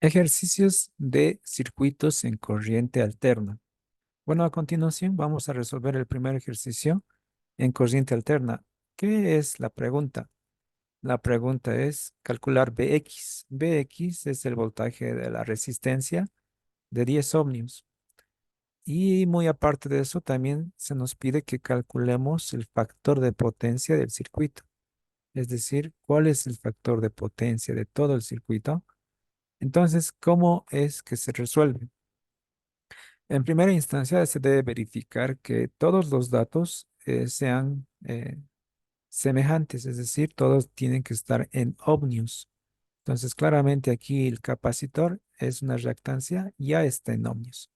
Ejercicios de circuitos en corriente alterna. Bueno, a continuación vamos a resolver el primer ejercicio en corriente alterna. ¿Qué es la pregunta? La pregunta es calcular Bx. Bx es el voltaje de la resistencia de 10 ohmios. Y muy aparte de eso, también se nos pide que calculemos el factor de potencia del circuito. Es decir, cuál es el factor de potencia de todo el circuito. Entonces, ¿cómo es que se resuelve? En primera instancia, se debe verificar que todos los datos sean semejantes, es decir, todos tienen que estar en ohmios. Entonces, claramente aquí el capacitor es una reactancia, ya está en ohmios.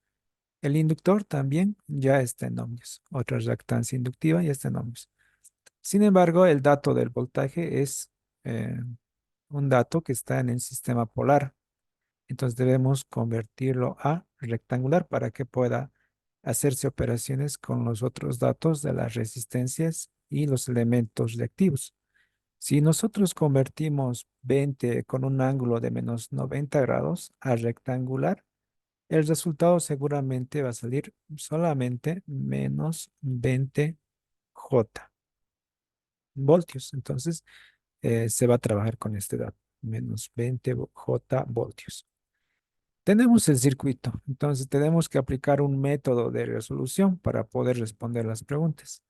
El inductor también ya está en ohmios. Otra reactancia inductiva ya está en ohmios. Sin embargo, el dato del voltaje es eh, un dato que está en el sistema polar. Entonces debemos convertirlo a rectangular para que pueda hacerse operaciones con los otros datos de las resistencias y los elementos reactivos. Si nosotros convertimos 20 con un ángulo de menos 90 grados a rectangular, el resultado seguramente va a salir solamente menos 20 J voltios. Entonces se va a trabajar con este dato, menos 20 J voltios. Tenemos el circuito, entonces tenemos que aplicar un método de resolución para poder responder las preguntas.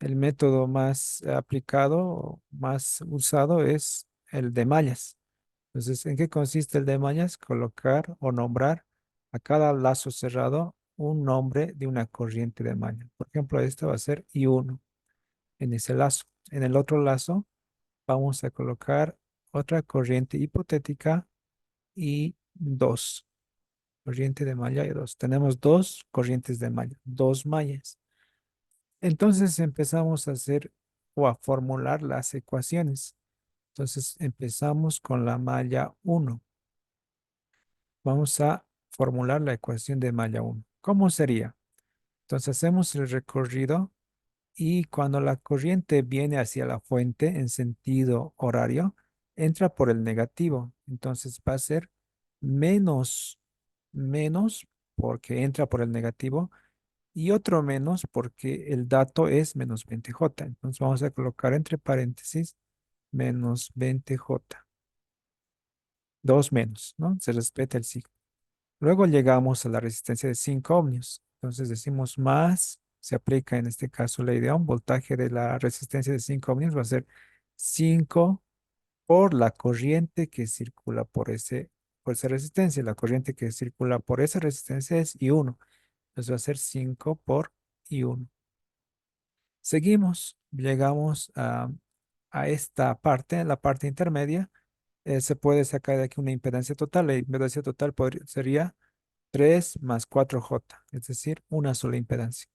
El método más aplicado, más usado es el de mallas. Entonces, ¿en qué consiste el de mallas? Colocar o nombrar a cada lazo cerrado un nombre de una corriente de malla. Por ejemplo, este va a ser I1 en ese lazo. En el otro lazo vamos a colocar otra corriente hipotética I2. Corriente de malla y dos. Tenemos dos corrientes de malla, dos mallas. Entonces empezamos a hacer o a formular las ecuaciones. Entonces empezamos con la malla uno. Vamos a formular la ecuación de malla uno. ¿Cómo sería? Entonces hacemos el recorrido y cuando la corriente viene hacia la fuente en sentido horario, entra por el negativo. Entonces va a ser menos, menos porque entra por el negativo y otro menos porque el dato es menos 20J. Entonces vamos a colocar entre paréntesis menos 20J. Dos menos, ¿no? Se respeta el signo. Luego llegamos a la resistencia de 5 ohmios. Entonces decimos más, se aplica en este caso ley de Ohm, voltaje de la resistencia de 5 ohmios va a ser 5 por la corriente que circula por esa resistencia. La corriente que circula por esa resistencia es I1. Entonces va a ser 5 por I1. Seguimos, llegamos a esta parte, la parte intermedia. Se puede sacar de aquí una impedancia total. La impedancia total sería 3 más 4J, es decir, una sola impedancia.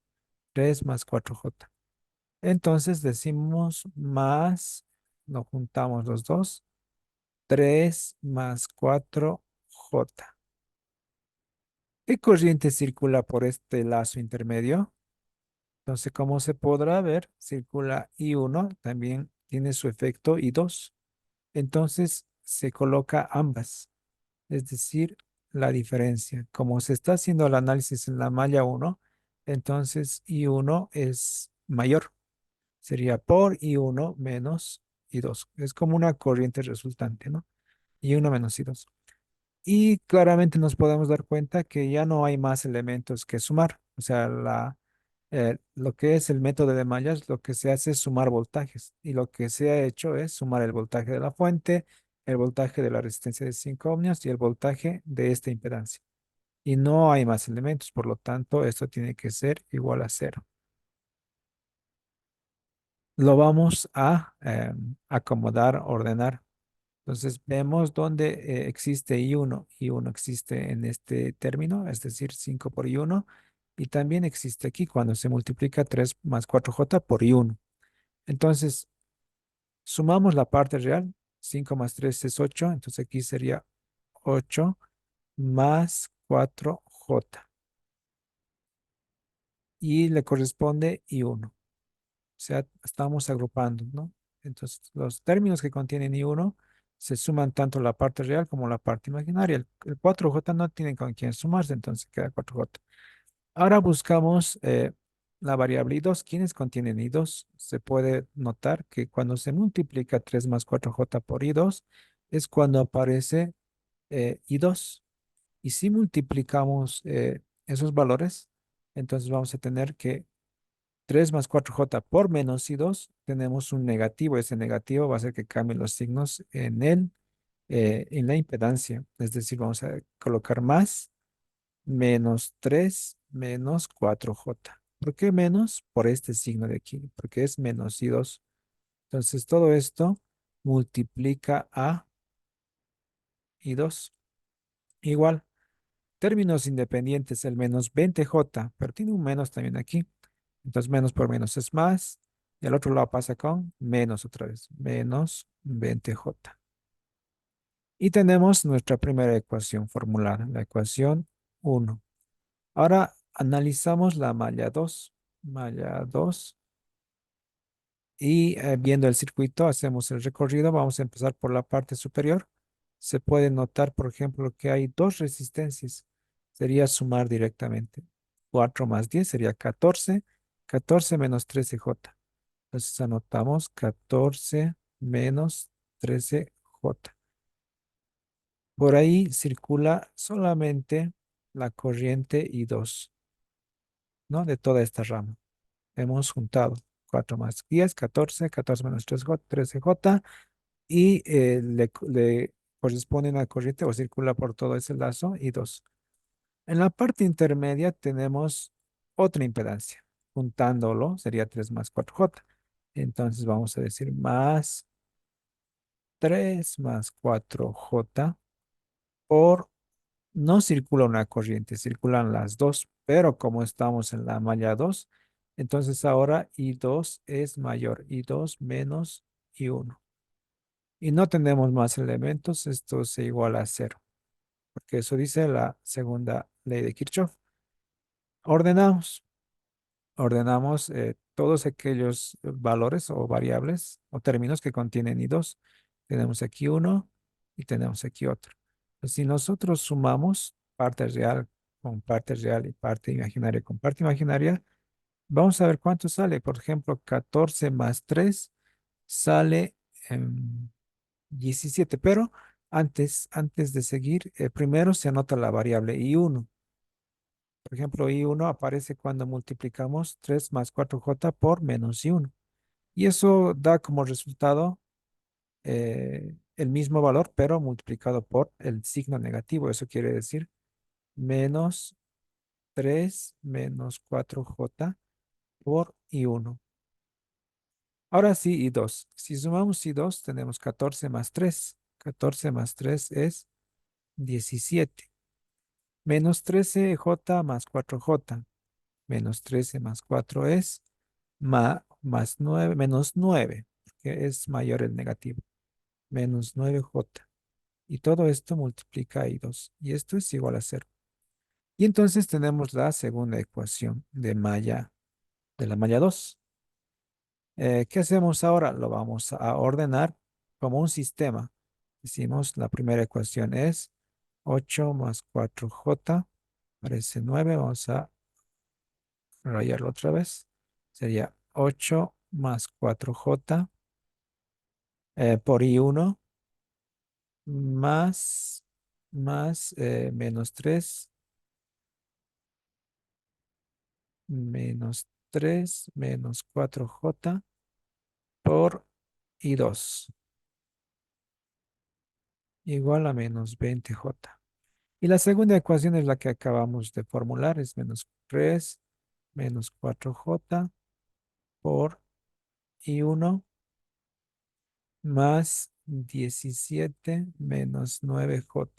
3 más 4J. Entonces decimos más, nos juntamos los dos, 3 más 4J. ¿Qué corriente circula por este lazo intermedio? Entonces, como se podrá ver, circula I1, también tiene su efecto I2. Entonces, se coloca ambas, es decir, la diferencia. Como se está haciendo el análisis en la malla uno, entonces I1 es mayor. Sería por I1 menos I2. Es como una corriente resultante, ¿no? I1 menos I2. Y claramente nos podemos dar cuenta que ya no hay más elementos que sumar. O sea, lo que es el método de mallas, lo que se hace es sumar voltajes. Y lo que se ha hecho es sumar el voltaje de la fuente, el voltaje de la resistencia de 5 ohmios y el voltaje de esta impedancia. Y no hay más elementos, por lo tanto, esto tiene que ser igual a cero. Lo vamos a acomodar, ordenar. Entonces vemos dónde existe I1. I1 existe en este término, es decir, 5 por I1. Y también existe aquí cuando se multiplica 3 más 4J por I1. Entonces, sumamos la parte real. 5 más 3 es 8. Entonces aquí sería 8 más 4J. Y le corresponde I1. O sea, estamos agrupando, ¿no? Entonces, los términos que contienen I1 se suman tanto la parte real como la parte imaginaria. El 4J no tienen con quién sumarse, entonces queda 4J. Ahora buscamos la variable i2. ¿Quiénes contienen i2? Se puede notar que cuando se multiplica 3 más 4J por i2 es cuando aparece i2. Y si multiplicamos esos valores, entonces vamos a tener que 3 más 4J por menos i2, tenemos un negativo. Ese negativo va a hacer que cambien los signos en la impedancia. Es decir, vamos a colocar más menos 3 menos 4J. ¿Por qué menos? Por este signo de aquí, porque es menos i2. Entonces todo esto multiplica a i2. Igual, términos independientes, el menos 20J, pero tiene un menos también aquí. Entonces menos por menos es más. Y al otro lado pasa con menos otra vez, menos 20J. Y tenemos nuestra primera ecuación formulada, la ecuación 1. Ahora analizamos la malla 2. Malla 2. Y viendo el circuito, hacemos el recorrido. Vamos a empezar por la parte superior. Se puede notar, por ejemplo, que hay dos resistencias. Sería sumar directamente. 4 más 10 sería 14. 14 menos 13J. Entonces anotamos 14 menos 13J. Por ahí circula solamente la corriente I2, ¿no? De toda esta rama. Hemos juntado 4 más 10, 14, 14 menos 3J, 13J, y le corresponde una corriente o circula por todo ese lazo I2. En la parte intermedia tenemos otra impedancia. Juntándolo sería 3 más 4J. Entonces vamos a decir más 3 más 4J por, no circula una corriente, circulan las dos, pero como estamos en la malla 2, entonces ahora I2 es mayor, I2 menos I1. Y no tenemos más elementos, esto se iguala a cero, porque eso dice la segunda ley de Kirchhoff. Ordenamos. Ordenamos todos aquellos valores o variables o términos que contienen i2. Tenemos aquí uno y tenemos aquí otro. Pues si nosotros sumamos parte real y parte imaginaria con parte imaginaria, vamos a ver cuánto sale. Por ejemplo, 14 más 3 sale 17, pero antes de seguir, primero se anota la variable i1. Por ejemplo, I1 aparece cuando multiplicamos 3 más 4J por menos I1. Y eso da como resultado el mismo valor, pero multiplicado por el signo negativo. Eso quiere decir menos 3 menos 4J por I1. Ahora sí, I2. Si sumamos I2, tenemos 14 más 3. 14 más 3 es 17. Menos 13J más 4J. Menos 13 más 4 es más 9, menos 9, que es mayor el negativo, menos 9J. Y todo esto multiplica I2, y esto es igual a cero. Y entonces tenemos la segunda ecuación de la malla 2. ¿Qué hacemos ahora? Lo vamos a ordenar como un sistema. Decimos, la primera ecuación es 8 más 4J, parece 9. Vamos a rayarlo otra vez. Sería 8 más 4J por I1 más, menos 3 menos 3 menos 4J por I2 igual a menos 20J. Y la segunda ecuación es la que acabamos de formular, es menos 3 menos 4J por I1 más 17 menos 9J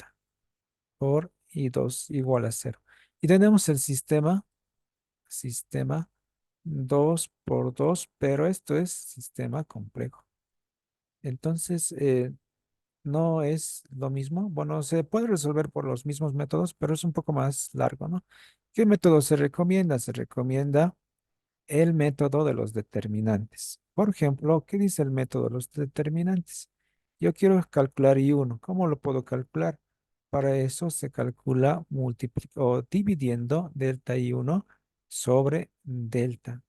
por I2 igual a cero. Y tenemos el sistema 2 por 2, pero esto es sistema complejo. Entonces, no es lo mismo. Bueno, se puede resolver por los mismos métodos, pero es un poco más largo, ¿no? ¿Qué método se recomienda? Se recomienda el método de los determinantes. Por ejemplo, ¿qué dice el método de los determinantes? Yo quiero calcular I1. ¿Cómo lo puedo calcular? Para eso se calcula o dividiendo delta I1 sobre delta.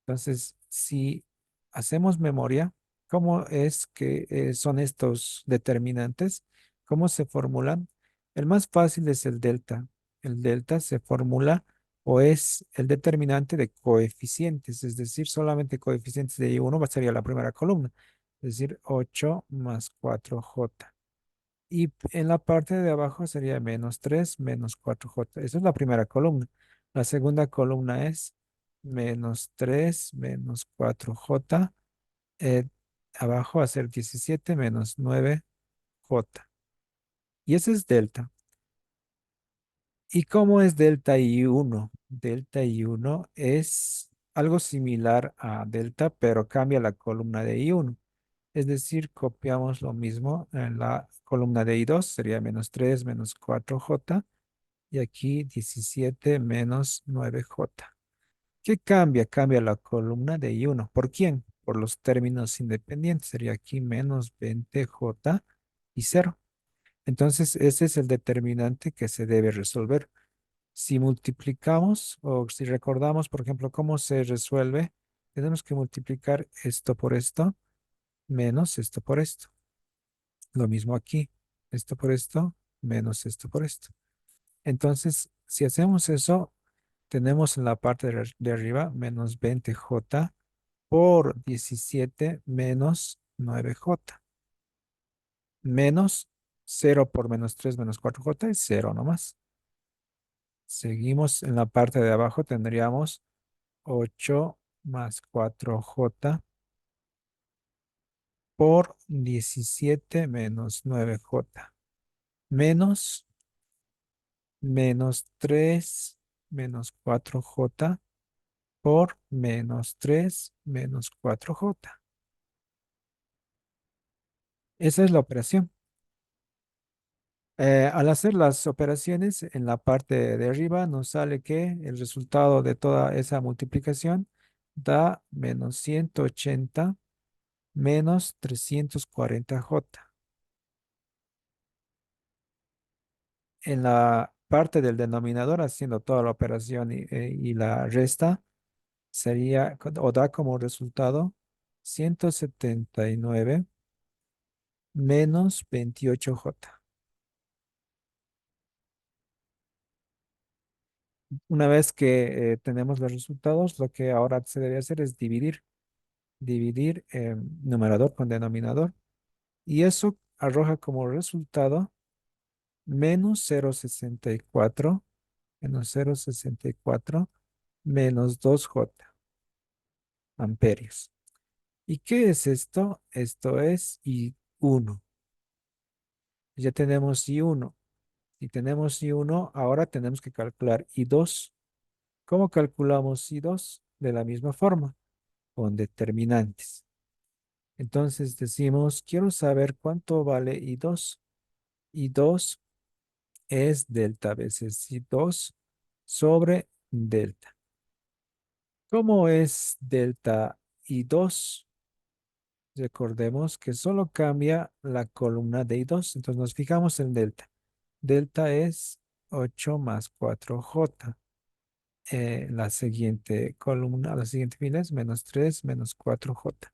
Entonces, si hacemos memoria, ¿cómo es que son estos determinantes? ¿Cómo se formulan? El más fácil es el delta. El delta se formula o es el determinante de coeficientes, es decir, solamente coeficientes de I1 sería la primera columna, es decir, 8 más 4J. Y en la parte de abajo sería menos 3 menos 4J. Esa es la primera columna. La segunda columna es menos 3 menos 4J. eh, Abajo va a ser 17 menos 9J. Y ese es delta. ¿Y cómo es delta I1? Delta I1 es algo similar a delta, pero cambia la columna de I1. Es decir, copiamos lo mismo en la columna de I2, sería menos 3 menos 4J. Y aquí 17 menos 9J. ¿Qué cambia? Cambia la columna de I1. ¿Por quién? Por los términos independientes. Sería aquí menos 20J y cero. Entonces, ese es el determinante que se debe resolver. Si multiplicamos o si recordamos, por ejemplo, cómo se resuelve, tenemos que multiplicar esto por esto menos esto por esto. Lo mismo aquí. Esto por esto menos esto por esto. Entonces, si hacemos eso, tenemos en la parte de arriba menos 20J por 17 menos 9J. Menos 0 por menos 3 menos 4J es 0 nomás. Seguimos en la parte de abajo, tendríamos 8 más 4J por 17 menos 9J. Menos menos 3 menos 4J por menos 3 menos 4J. Esa es la operación. Al hacer las operaciones en la parte de arriba nos sale que el resultado de toda esa multiplicación da menos 180 menos 340J. En la parte del denominador, haciendo toda la operación y la resta, sería o da como resultado 179 menos 28J. Una vez que tenemos los resultados, lo que ahora se debe hacer es dividir numerador con denominador, y eso arroja como resultado menos 0,64 menos 0,64 menos 2J amperios. ¿Y qué es esto? Esto es I1. Ya tenemos I1. Si tenemos I1, ahora tenemos que calcular I2. ¿Cómo calculamos I2? De la misma forma, con determinantes. Entonces decimos, quiero saber cuánto vale I2. I2 es delta veces I2 sobre delta. ¿Cómo es delta I2? Recordemos que solo cambia la columna de I2. Entonces nos fijamos en delta. Delta es 8 más 4J. La siguiente columna, la siguiente fila es menos 3 menos 4J.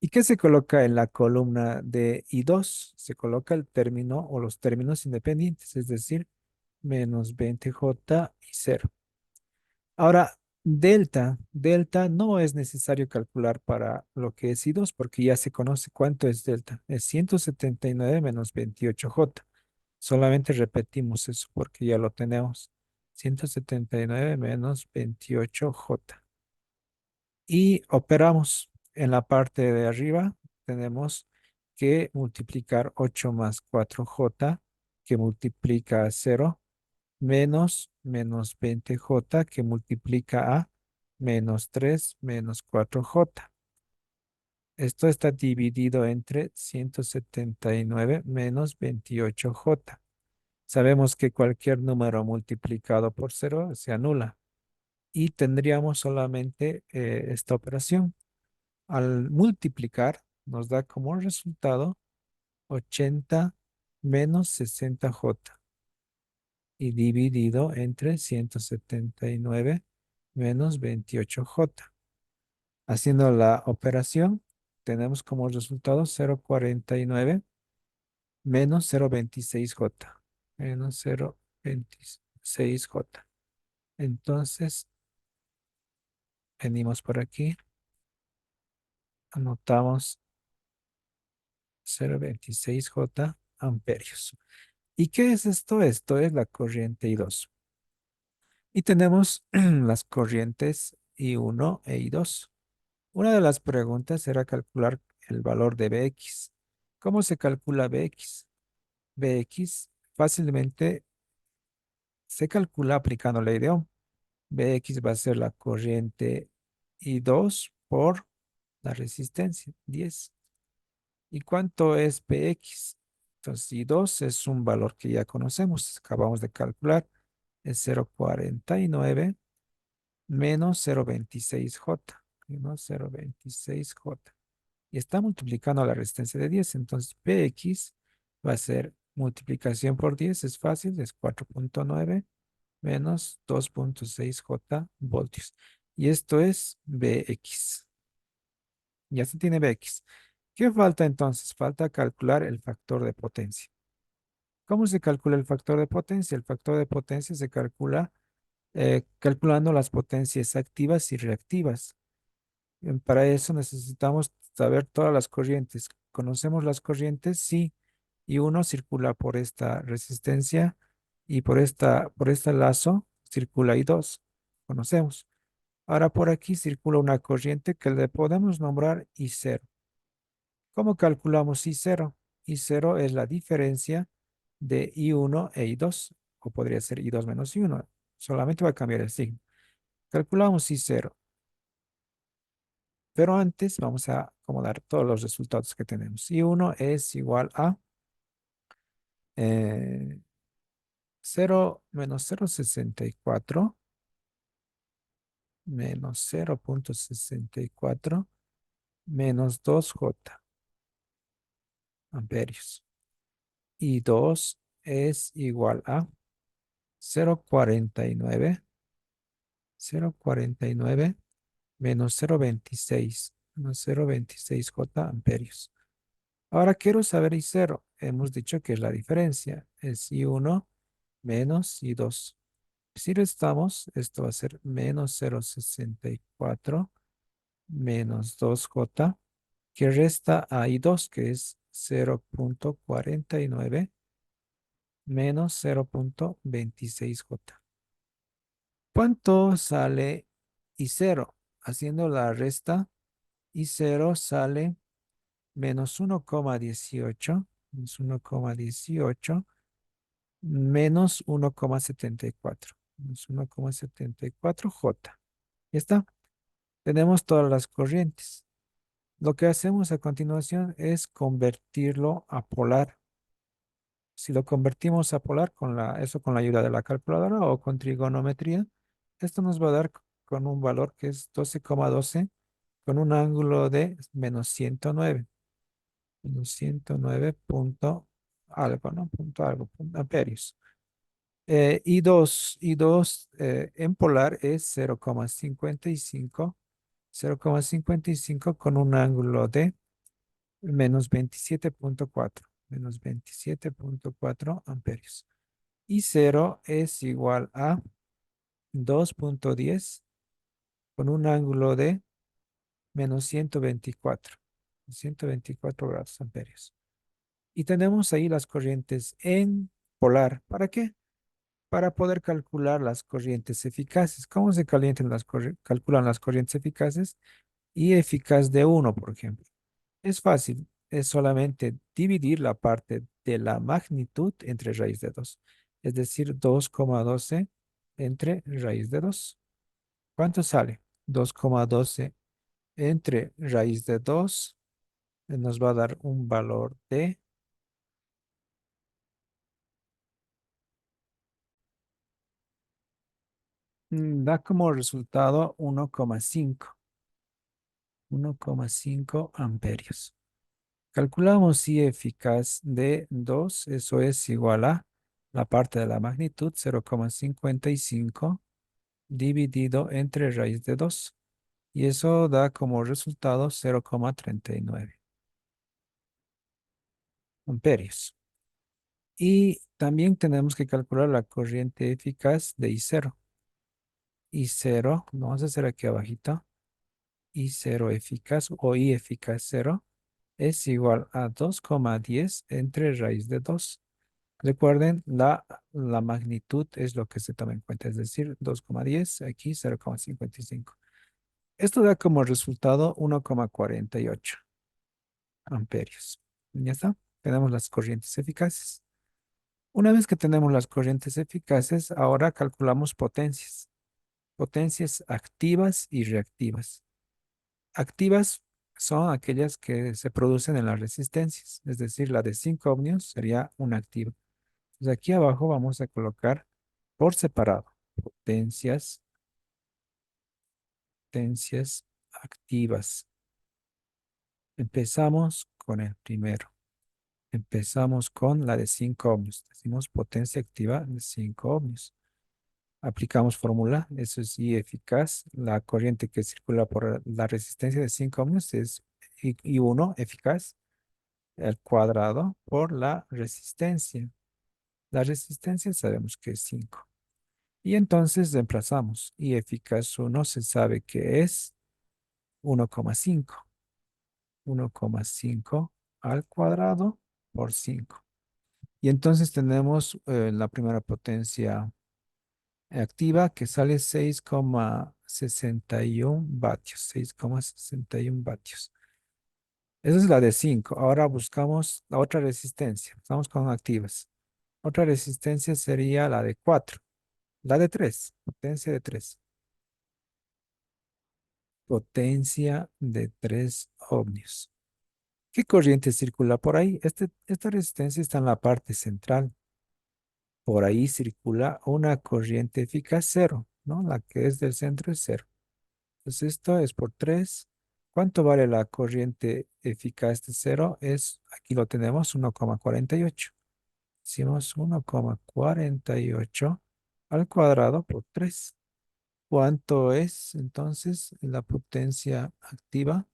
¿Y qué se coloca en la columna de I2? Se coloca el término o los términos independientes, es decir, menos 20J y cero. Ahora, delta no es necesario calcular para lo que es I2 porque ya se conoce cuánto es delta. Es 179 menos 28J. Solamente repetimos eso porque ya lo tenemos. 179 menos 28J. Y operamos en la parte de arriba. Tenemos que multiplicar 8 más 4J, que multiplica a 0, menos 20J, que multiplica a menos 3 menos 4J. Esto está dividido entre 179 menos 28J. Sabemos que cualquier número multiplicado por 0 se anula y tendríamos solamente esta operación. Al multiplicar, nos da como resultado 80 menos 60J y dividido entre 179 menos 28J. Haciendo la operación, tenemos como resultado 0,49 menos 0,26J. Menos 0,26J. Entonces, venimos por aquí, anotamos 0,26J amperios. ¿Y qué es esto? Esto es la corriente I2. Y tenemos las corrientes I1 e I2. Una de las preguntas era calcular el valor de Bx. ¿Cómo se calcula Bx? Bx fácilmente se calcula aplicando la ley de Ohm. Bx va a ser la corriente I2 por la resistencia, 10. ¿Y cuánto es Px? Entonces, I2 es un valor que ya conocemos, acabamos de calcular, es 0,49 menos 0,26J, menos 0,26J. Y está multiplicando la resistencia de 10, entonces Px va a ser multiplicación por 10, es fácil, es 4,9 menos 2,6J voltios. Y esto es Bx. Ya se tiene Bx. ¿Qué falta entonces? Falta calcular el factor de potencia. ¿Cómo se calcula el factor de potencia? El factor de potencia se calcula calculando las potencias activas y reactivas. Para eso necesitamos saber todas las corrientes. ¿Conocemos las corrientes? Sí. Y uno circula por esta resistencia y por este lazo circula y dos. Conocemos. Ahora por aquí circula una corriente que le podemos nombrar I0. ¿Cómo calculamos I0? I0 es la diferencia de I1 e I2, o podría ser I2 menos I1. Solamente va a cambiar el signo. Calculamos I0. Pero antes vamos a acomodar todos los resultados que tenemos. I1 es igual a 0 menos 0,64 menos 0,64 menos 2J amperios. Y 2 es igual a 0,49 0,49 menos 0,26 menos 0,26J amperios. Ahora quiero saber I0. Hemos dicho que es la diferencia. Es I1 menos I2. Si restamos, esto va a ser menos 0,64 menos 2J, que resta a I2, que es 0,49 menos 0,26J. ¿Cuánto sale I0? Haciendo la resta, I0 sale menos 1,18 menos 1,18 menos 1,74 menos 1,74J. Ya está. Tenemos todas las corrientes. Lo que hacemos a continuación es convertirlo a polar. Si lo convertimos a polar eso con la ayuda de la calculadora o con trigonometría, esto nos va a dar con un valor que es 12,12 con un ángulo de menos 109. Menos 109 punto algo, ¿no? Punto algo, amperios. Y dos en polar es 0,55 con un ángulo de menos 27,4 menos 27,4 amperios. Y cero es igual a 2,10 con un ángulo de menos 124 grados amperios. Y tenemos ahí las corrientes en polar. ¿Para qué? Para poder calcular las corrientes eficaces. ¿Cómo se calculan las corrientes eficaces? Y eficaz de uno, por ejemplo. Es fácil, es solamente dividir la parte de la magnitud entre raíz de 2. Es decir, 2,12 entre raíz de 2. ¿Cuánto sale? 2,12 entre raíz de 2 nos va a dar un valor de, da como resultado 1,5 amperios. Calculamos I eficaz de 2, eso es igual a la parte de la magnitud 0,55 dividido entre raíz de 2. Y eso da como resultado 0,39 amperios. Y también tenemos que calcular la corriente eficaz de I0. I0, lo vamos a hacer aquí abajito. I0 eficaz o I eficaz 0 es igual a 2,10 entre raíz de 2. Recuerden, la magnitud es lo que se toma en cuenta, es decir, 2,10, aquí 0,55. Esto da como resultado 1,48 amperios. Ya está, tenemos las corrientes eficaces. Una vez que tenemos las corrientes eficaces, ahora calculamos potencias. Potencias activas y reactivas. Activas son aquellas que se producen en las resistencias, es decir, la de 5 ohmios sería una activa. Entonces aquí abajo vamos a colocar por separado potencias, potencias activas. Empezamos con el primero. Empezamos con la de 5 ohmios. Decimos potencia activa de 5 ohmios. Aplicamos fórmula, eso es I eficaz. La corriente que circula por la resistencia de 5 ohmios es I1 eficaz, al cuadrado por la resistencia. La resistencia sabemos que es 5. Y entonces reemplazamos. I eficaz 1 se sabe que es 1,5. 1,5 al cuadrado por 5. Y entonces tenemos la primera potencia activa que sale 6,61 vatios. 6,61 vatios. Esa es la de 5. Ahora buscamos la otra resistencia. Estamos con activas. Otra resistencia sería la de 4. La de 3. Potencia de 3. Potencia de 3 ohmios. ¿Qué corriente circula por ahí? Esta resistencia está en la parte central. Por ahí circula una corriente eficaz cero, ¿no? La que es del centro es cero. Entonces esto es por 3. ¿Cuánto vale la corriente eficaz de cero? Aquí lo tenemos, 1,48. Hicimos 1,48 al cuadrado por 3. ¿Cuánto es entonces la potencia activa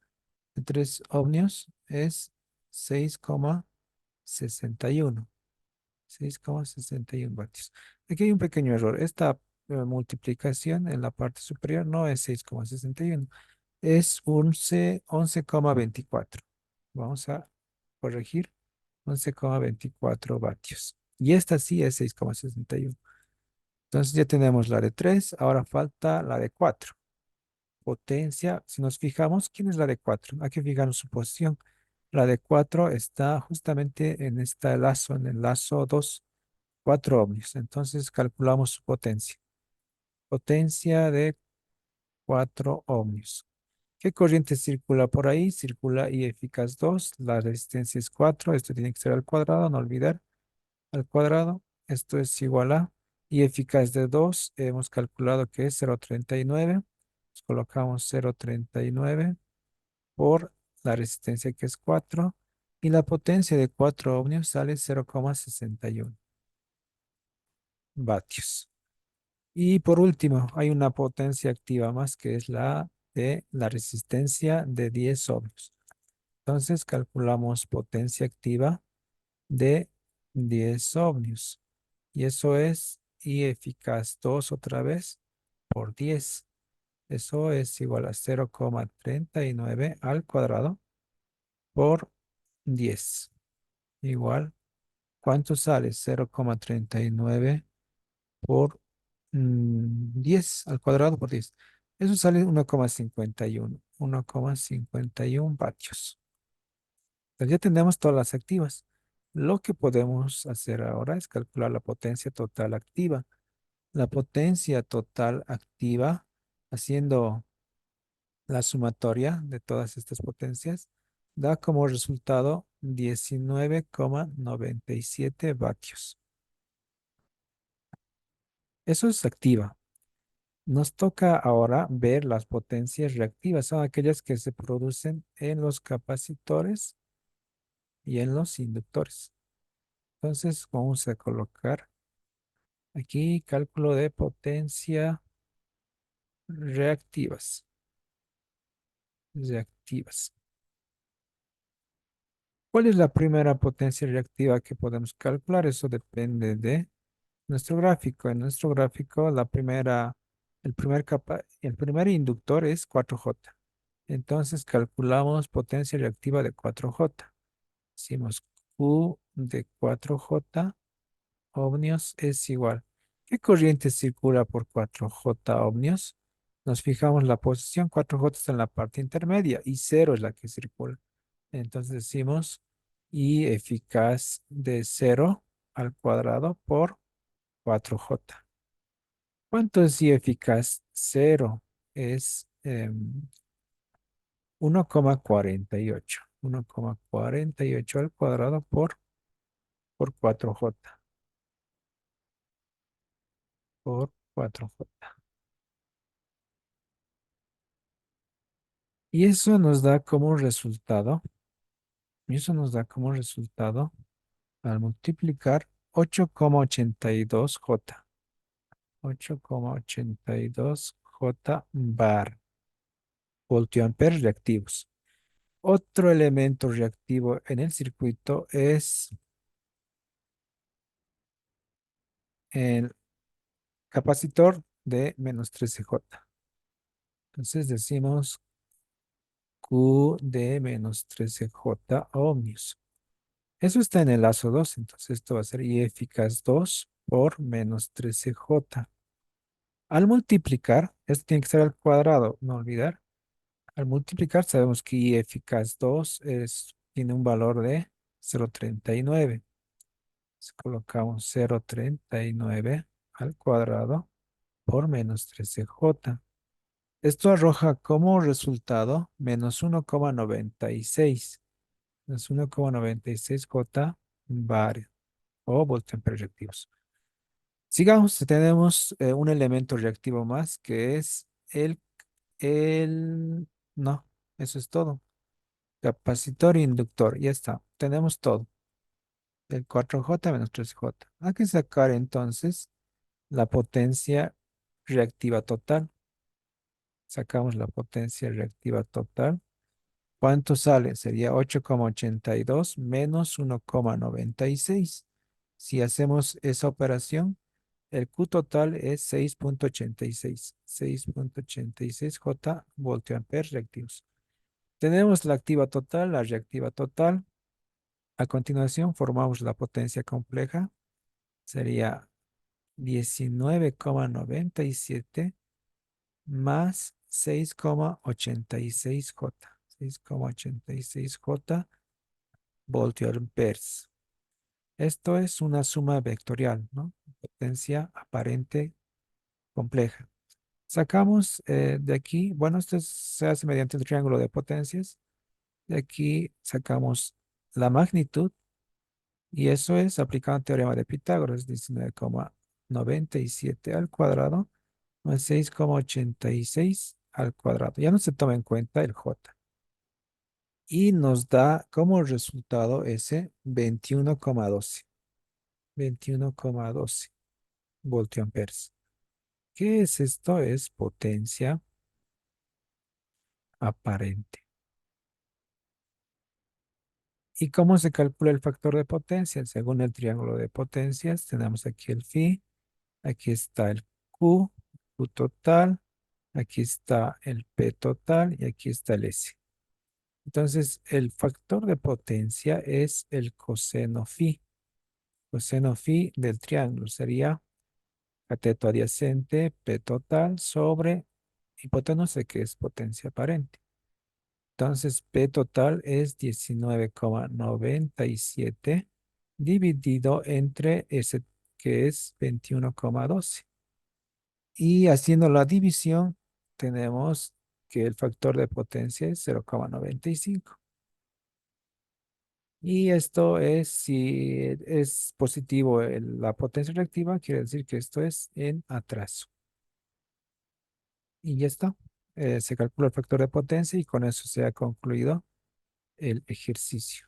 de 3 ohmios? Es 6,61. 6,61 vatios. Aquí hay un pequeño error. Esta multiplicación en la parte superior no es 6,61, es 11,24. Vamos a corregir 11,24 vatios. Y esta sí es 6,61. Entonces ya tenemos la de 3, ahora falta la de 4. Potencia, si nos fijamos, ¿quién es la de 4? Hay que fijarnos su posición. La de 4 está justamente en este lazo, en el lazo 2. 4 ohmios. Entonces calculamos su potencia. Potencia de 4 ohmios. ¿Qué corriente circula por ahí? Circula I eficaz 2. La resistencia es 4. Esto tiene que ser al cuadrado, no olvidar. Al cuadrado. Esto es igual a I eficaz de 2. Hemos calculado que es 0,39. Pues colocamos 0,39 por la resistencia que es 4. Y la potencia de 4 ohmios sale 0,61 vatios. Y por último, hay una potencia activa más que es la de la resistencia de 10 ohmios. Entonces calculamos potencia activa de 10 ohmios. Y eso es I eficaz 2 otra vez por 10. Eso es igual a 0,39 al cuadrado por 10. Igual, ¿cuánto sale? 0,39 por 10 al cuadrado por 10. Eso sale 1,51. 1,51 vatios. Entonces ya tenemos todas las activas. Lo que podemos hacer ahora es calcular la potencia total activa. La potencia total activa, haciendo la sumatoria de todas estas potencias, da como resultado 19,97 vatios. Eso es activa. Nos toca ahora ver las potencias reactivas. Son aquellas que se producen en los capacitores y en los inductores. Entonces vamos a colocar aquí cálculo de potencia reactivas. Reactivas. ¿Cuál es la primera potencia reactiva que podemos calcular? Eso depende de nuestro gráfico. En nuestro gráfico, el primer inductor es 4J. Entonces calculamos potencia reactiva de 4J. Decimos Q de 4J ohmios es igual. ¿Qué corriente circula por 4J ohmios? Nos fijamos la posición, 4J está en la parte intermedia y cero es la que circula. Entonces decimos I eficaz de 0 al cuadrado por 4J. ¿Cuánto es I eficaz? Cero es 1,48. 1,48 al cuadrado por 4J. Por 4J. Y eso nos da como resultado, y eso nos da como resultado al multiplicar 8,82J. 8,82J bar. Voltioamperes reactivos. Otro elemento reactivo en el circuito es el capacitor de menos 13J. Entonces decimos Q de menos 13J ohmios. Eso está en el lazo 2, entonces esto va a ser I eficaz 2 por menos 13J. Al multiplicar, esto tiene que ser al cuadrado, no olvidar. Al multiplicar sabemos que I eficaz 2 tiene un valor de 0,39. Entonces colocamos 0,39 al cuadrado por menos 13J. Esto arroja como resultado menos 1,96. Menos 1,96J bar o voltiamperes reactivos. Sigamos, tenemos un elemento reactivo más que es el, no, eso es todo. Capacitor e inductor, ya está, tenemos todo. El 4J menos 3J. Hay que sacar entonces la potencia reactiva total. Sacamos la potencia reactiva total. ¿Cuánto sale? Sería 8,82 menos 1,96. Si hacemos esa operación, el Q total es 6,86. 6,86 J voltiamperes reactivos. Tenemos la activa total, la reactiva total. A continuación formamos la potencia compleja. Sería 19,97 más 6,86J. 6,86J voltiamperes. Esto es una suma vectorial, ¿no? Potencia aparente compleja. Sacamos de aquí, bueno, se hace mediante el triángulo de potencias. De aquí sacamos la magnitud y eso es aplicando el teorema de Pitágoras, 19,97 al cuadrado más 6,86 al cuadrado. Ya no se toma en cuenta el J. Y nos da como resultado ese 21,12. 21,12 voltiamperes. ¿Qué es esto? Es potencia aparente. ¿Y cómo se calcula el factor de potencia? Según el triángulo de potencias, tenemos aquí el phi, aquí está el Q, Q total, aquí está el P total y aquí está el S. Entonces, el factor de potencia es el coseno phi. Coseno phi del triángulo sería cateto adyacente, P total sobre hipotenusa, que es potencia aparente. Entonces, P total es 19,97 dividido entre S, que es 21,12. Y haciendo la división, tenemos que el factor de potencia es 0,95. Y esto es, si es positivo la potencia reactiva, quiere decir que esto es en atraso. Y ya está. Se calcula el factor de potencia y con eso se ha concluido el ejercicio.